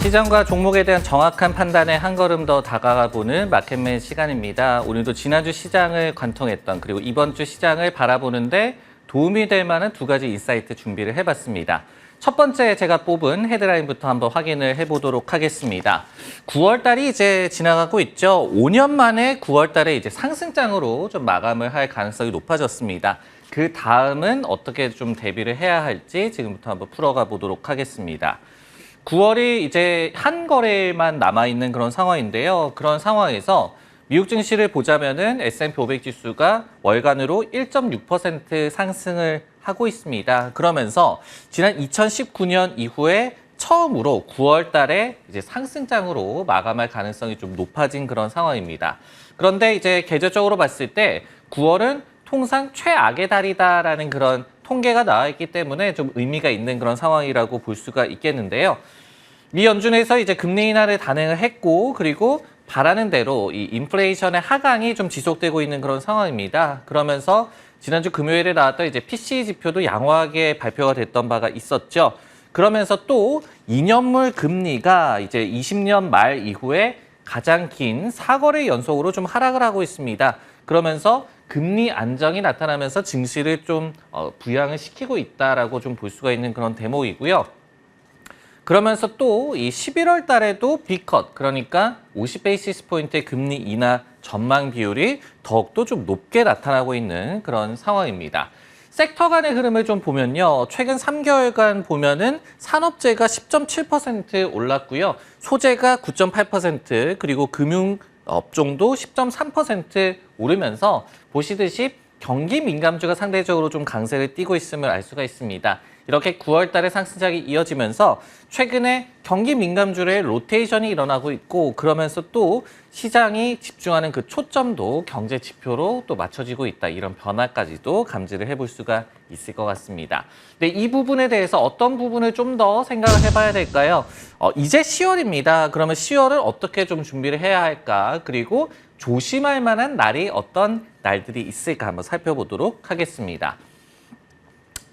시장과 종목에 대한 정확한 판단에 한 걸음 더 다가가 보는 마켓맨 시간입니다. 오늘도 지난주 시장을 관통했던 그리고 이번 주 시장을 바라보는데 도움이 될 만한 두 가지 인사이트 준비를 해봤습니다. 첫 번째 제가 뽑은 헤드라인부터 한번 확인을 해보도록 하겠습니다. 9월 달이 이제 지나가고 있죠. 5년 만에 9월 달에 이제 상승장으로 좀 마감을 할 가능성이 높아졌습니다. 그 다음은 어떻게 좀 대비를 해야 할지 지금부터 한번 풀어가 보도록 하겠습니다. 9월이 이제 한 거래만 남아있는 그런 상황인데요. 그런 상황에서 미국 증시를 보자면은 S&P 500 지수가 월간으로 1.6% 상승을 하고 있습니다. 그러면서 지난 2019년 이후에 처음으로 9월 달에 이제 상승장으로 마감할 가능성이 좀 높아진 그런 상황입니다. 그런데 이제 계절적으로 봤을 때 9월은 통상 최악의 달이다라는 그런 통계가 나와 있기 때문에 좀 의미가 있는 그런 상황이라고 볼 수가 있겠는데요. 미 연준에서 이제 금리 인하를 단행을 했고, 그리고 바라는 대로 이 인플레이션의 하강이 좀 지속되고 있는 그런 상황입니다. 그러면서 지난주 금요일에 나왔던 이제 PCE 지표도 양호하게 발표가 됐던 바가 있었죠. 그러면서 또 2년물 금리가 이제 20년 말 이후에 가장 긴 4거래 연속으로 좀 하락을 하고 있습니다. 그러면서 금리 안정이 나타나면서 증시를 좀 부양을 시키고 있다라고 좀 볼 수가 있는 그런 대목이고요. 그러면서 또 이 11월 달에도 B컷, 그러니까 50베이시스 포인트의 금리 인하 전망 비율이 더욱더 좀 높게 나타나고 있는 그런 상황입니다. 섹터 간의 흐름을 좀 보면요. 최근 3개월간 보면은 산업재가 10.7% 올랐고요. 소재가 9.8%, 그리고 금융업종도 10.3% 오르면서 보시듯이 경기 민감주가 상대적으로 좀 강세를 띠고 있음을 알 수가 있습니다. 이렇게 9월 달에 상승장이 이어지면서 최근에 경기 민감주의 로테이션이 일어나고 있고, 그러면서 또 시장이 집중하는 그 초점도 경제 지표로 또 맞춰지고 있다. 이런 변화까지도 감지를 해볼 수가 있을 것 같습니다. 근데 이 부분에 대해서 어떤 부분을 좀 더 생각을 해봐야 될까요? 이제 10월입니다. 그러면 10월을 어떻게 좀 준비를 해야 할까? 그리고 조심할 만한 날이 어떤 날들이 있을까 한번 살펴보도록 하겠습니다.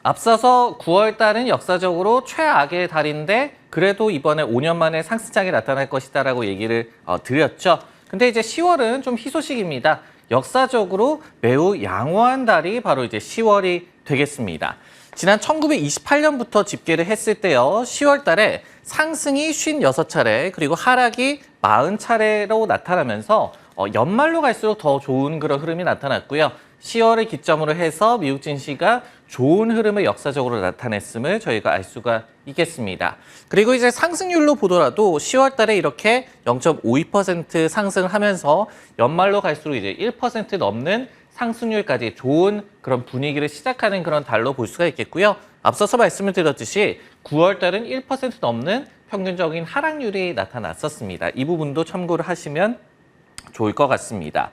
앞서서 9월 달은 역사적으로 최악의 달인데 그래도 이번에 5년 만에 상승장이 나타날 것이다라고 얘기를 드렸죠. 근데 이제 10월은 좀 희소식입니다. 역사적으로 매우 양호한 달이 바로 이제 10월이 되겠습니다. 지난 1928년부터 집계를 했을 때요. 10월 달에 상승이 56차례 그리고 하락이 40차례로 나타나면서 연말로 갈수록 더 좋은 그런 흐름이 나타났고요. 10월을 기점으로 해서 미국 증시가 좋은 흐름을 역사적으로 나타냈음을 저희가 알 수가 있겠습니다. 그리고 이제 상승률로 보더라도 10월 달에 이렇게 0.52% 상승을 하면서 연말로 갈수록 이제 1% 넘는 상승률까지 좋은 그런 분위기를 시작하는 그런 달로 볼 수가 있겠고요. 앞서서 말씀을 드렸듯이 9월 달은 1% 넘는 평균적인 하락률이 나타났었습니다. 이 부분도 참고를 하시면 좋을 것 같습니다.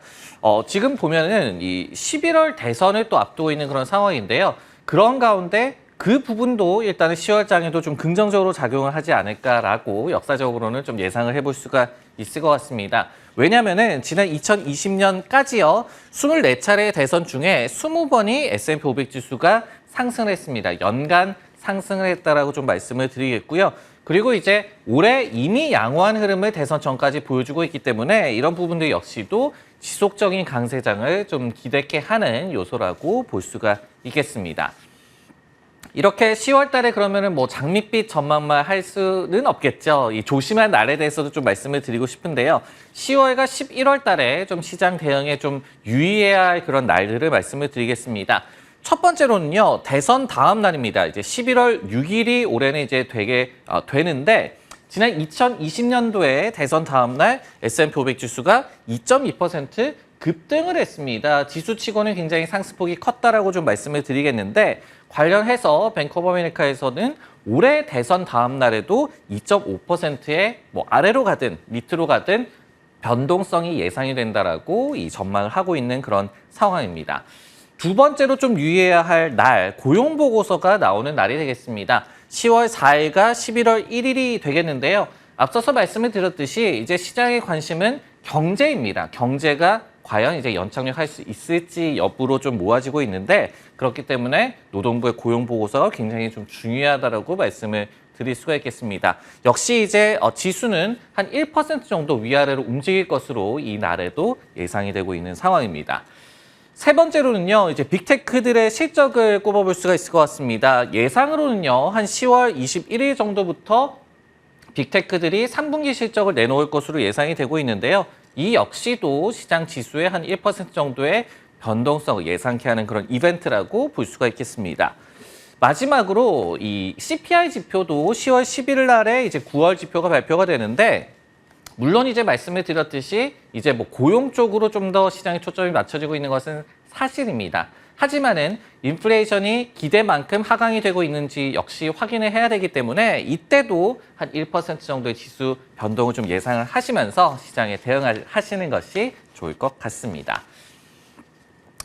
지금 보면은 이 11월 대선을 또 앞두고 있는 그런 상황인데요. 그런 가운데 그 부분도 일단은 10월장에도 좀 긍정적으로 작용을 하지 않을까라고 역사적으로는 좀 예상을 해볼 수가 있을 것 같습니다. 왜냐면은 지난 2020년까지요. 24차례 대선 중에 20번이 S&P 500 지수가 상승을 했습니다. 연간 상승을 했다라고 좀 말씀을 드리겠고요. 그리고 이제 올해 이미 양호한 흐름을 대선 전까지 보여주고 있기 때문에 이런 부분들 역시도 지속적인 강세장을 좀 기대케 하는 요소라고 볼 수가 있겠습니다. 이렇게 10월 달에 그러면은 뭐 장밋빛 전망만 할 수는 없겠죠. 이 조심할 날에 대해서도 좀 말씀을 드리고 싶은데요. 10월과 11월 달에 좀 시장 대응에 좀 유의해야 할 그런 날들을 말씀을 드리겠습니다. 첫 번째로는요, 대선 다음 날입니다. 이제 11월 6일이 올해는 이제 되는데, 지난 2020년도에 대선 다음 날 S&P 500 지수가 2.2% 급등을 했습니다. 지수치고는 굉장히 상승폭이 컸다라고 좀 말씀을 드리겠는데, 관련해서 뱅크 오브 아메리카에서는 올해 대선 다음 날에도 2.5%의 뭐 아래로 가든 밑으로 가든 변동성이 예상이 된다라고 이 전망을 하고 있는 그런 상황입니다. 두 번째로 좀 유의해야 할 날, 고용보고서가 나오는 날이 되겠습니다. 10월 4일과 11월 1일이 되겠는데요. 앞서서 말씀을 드렸듯이 이제 시장의 관심은 경제입니다. 경제가 과연 이제 연착륙할 수 있을지 여부로 좀 모아지고 있는데, 그렇기 때문에 노동부의 고용보고서가 굉장히 좀 중요하다라고 말씀을 드릴 수가 있겠습니다. 역시 이제 지수는 한 1% 정도 위아래로 움직일 것으로 이 날에도 예상이 되고 있는 상황입니다. 세 번째로는요, 이제 빅테크들의 실적을 꼽아볼 수가 있을 것 같습니다. 예상으로는요, 한 10월 21일 정도부터 빅테크들이 3분기 실적을 내놓을 것으로 예상이 되고 있는데요. 이 역시도 시장 지수의 한 1% 정도의 변동성을 예상케 하는 그런 이벤트라고 볼 수가 있겠습니다. 마지막으로 이 CPI 지표도 10월 11일 날에 이제 9월 지표가 발표가 되는데, 물론 이제 말씀을 드렸듯이 이제 뭐 고용 쪽으로 좀 더 시장의 초점이 맞춰지고 있는 것은 사실입니다. 하지만은 인플레이션이 기대만큼 하강이 되고 있는지 역시 확인을 해야 되기 때문에 이때도 한 1% 정도의 지수 변동을 좀 예상을 하시면서 시장에 대응하시는 것이 좋을 것 같습니다.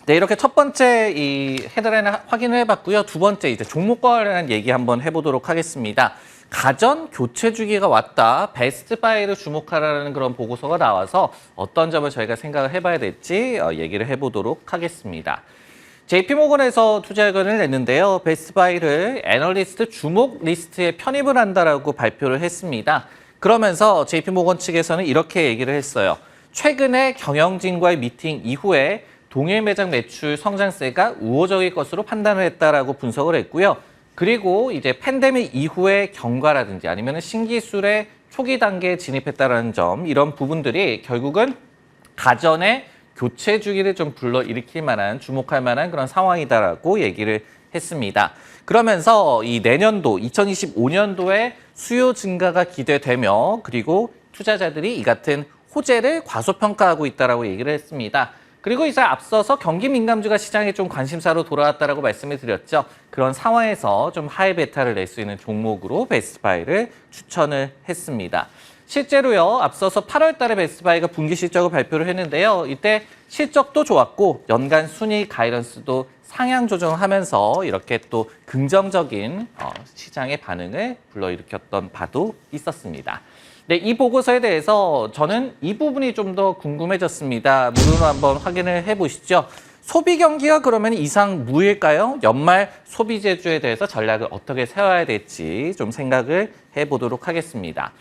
네, 이렇게 첫 번째 이 헤드라인을 확인을 해봤고요. 두 번째 이제 종목과 관련한 얘기 한번 해보도록 하겠습니다. 가전 교체 주기가 왔다. 베스트바이를 주목하라는 그런 보고서가 나와서 어떤 점을 저희가 생각을 해봐야 될지 얘기를 해보도록 하겠습니다. JP모건에서 투자 의견을 냈는데요. 베스트바이를 애널리스트 주목 리스트에 편입을 한다라고 발표를 했습니다. 그러면서 JP모건 측에서는 이렇게 얘기를 했어요. 최근에 경영진과의 미팅 이후에 동일 매장 매출 성장세가 우호적일 것으로 판단을 했다라고 분석을 했고요. 그리고 이제 팬데믹 이후의 경과라든지 아니면 신기술의 초기 단계에 진입했다라는 점, 이런 부분들이 결국은 가전의 교체 주기를 좀 불러일으킬 만한, 주목할 만한 그런 상황이다라고 얘기를 했습니다. 그러면서 이 내년도 2025년도에 수요 증가가 기대되며, 그리고 투자자들이 이 같은 호재를 과소평가하고 있다라고 얘기를 했습니다. 그리고 이제 앞서서 경기 민감주가 시장에 좀 관심사로 돌아왔다라고 말씀을 드렸죠. 그런 상황에서 좀 하이 베타를 낼 수 있는 종목으로 베스트바이를 추천을 했습니다. 실제로요, 앞서서 8월 달에 베스트바이가 분기 실적을 발표를 했는데요. 이때 실적도 좋았고 연간 순이익 가이던스도 상향 조정하면서 이렇게 또 긍정적인 시장의 반응을 불러일으켰던 바도 있었습니다. 네, 이 보고서에 대해서 저는 이 부분이 좀 더 궁금해졌습니다. 물론 한번 확인을 해보시죠. 소비 경기가 그러면 이상무일까요? 연말 소비재주에 대해서 전략을 어떻게 세워야 될지 좀 생각을 해보도록 하겠습니다.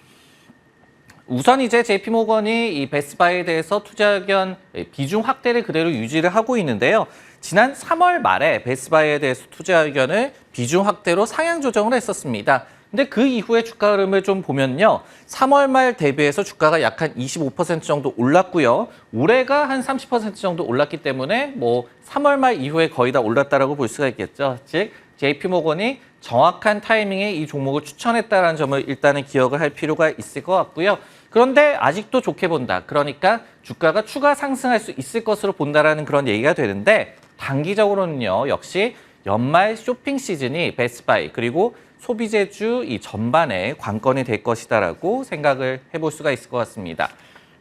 우선 이제 JP모건이 이 베스트바이에 대해서 투자 의견 비중 확대를 그대로 유지를 하고 있는데요. 지난 3월 말에 베스트바이에 대해서 투자 의견을 비중 확대로 상향 조정을 했었습니다. 근데 그 이후에 주가 흐름을 좀 보면요. 3월 말 대비해서 주가가 약 한 25% 정도 올랐고요. 올해가 한 30% 정도 올랐기 때문에 뭐 3월 말 이후에 거의 다 올랐다라고 볼 수가 있겠죠. 즉, JP모건이 정확한 타이밍에 이 종목을 추천했다는 점을 일단은 기억을 할 필요가 있을 것 같고요. 그런데 아직도 좋게 본다. 그러니까 주가가 추가 상승할 수 있을 것으로 본다라는 그런 얘기가 되는데, 단기적으로는요. 역시 연말 쇼핑 시즌이 베스트바이 그리고 소비재주 이 전반에 관건이 될 것이다라고 생각을 해볼 수가 있을 것 같습니다.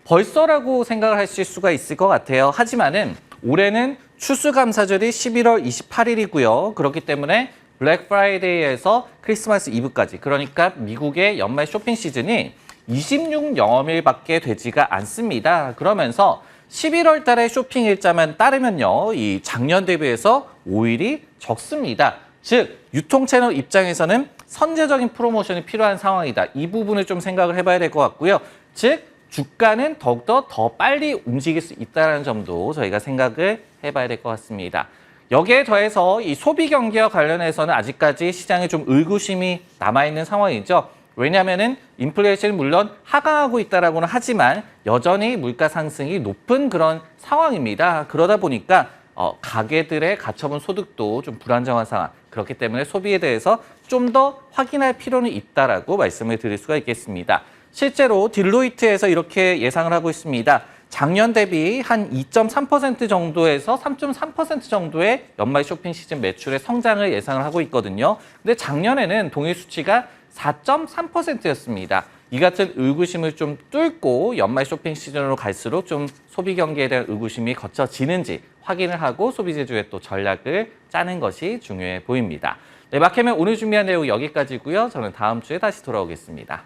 벌써라고 생각을 하실 수가 있을 것 같아요. 하지만은 올해는 추수감사절이 11월 28일이고요. 그렇기 때문에 블랙 프라이데이에서 크리스마스 이브까지, 그러니까 미국의 연말 쇼핑 시즌이 26영업일밖에 되지가 않습니다. 그러면서 11월 달에 쇼핑 일자만 따르면요, 이 작년 대비해서 5일이 적습니다. 즉, 유통채널 입장에서는 선제적인 프로모션이 필요한 상황이다. 이 부분을 좀 생각을 해봐야 될 것 같고요. 즉, 주가는 더욱더 더 빨리 움직일 수 있다는 점도 저희가 생각을 해봐야 될 것 같습니다. 여기에 더해서 이 소비 경기와 관련해서는 아직까지 시장에 좀 의구심이 남아있는 상황이죠. 왜냐하면은 인플레이션이 물론 하강하고 있다라고는 하지만 여전히 물가 상승이 높은 그런 상황입니다. 그러다 보니까 가게들의 가처분 소득도 좀 불안정한 상황. 그렇기 때문에 소비에 대해서 좀 더 확인할 필요는 있다라고 말씀을 드릴 수가 있겠습니다. 실제로 딜로이트에서 이렇게 예상을 하고 있습니다. 작년 대비 한 2.3% 정도에서 3.3% 정도의 연말 쇼핑 시즌 매출의 성장을 예상을 하고 있거든요. 근데 작년에는 동일 수치가 4.3%였습니다. 이 같은 의구심을 좀 뚫고 연말 쇼핑 시즌으로 갈수록 좀 소비 경기에 대한 의구심이 거쳐지는지 확인을 하고 소비재주의 또 전략을 짜는 것이 중요해 보입니다. 네, 마켓맨 오늘 준비한 내용 여기까지고요. 저는 다음 주에 다시 돌아오겠습니다.